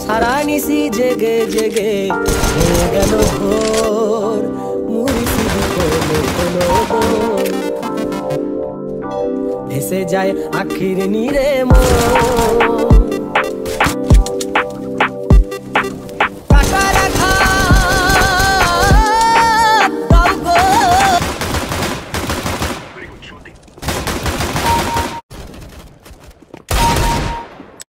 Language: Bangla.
সারা নিশি জেগে জেগে হয়ে গেল ভোর, মুড়ি শুধু কোনো ভেসে যায় আখির নীরে মোর।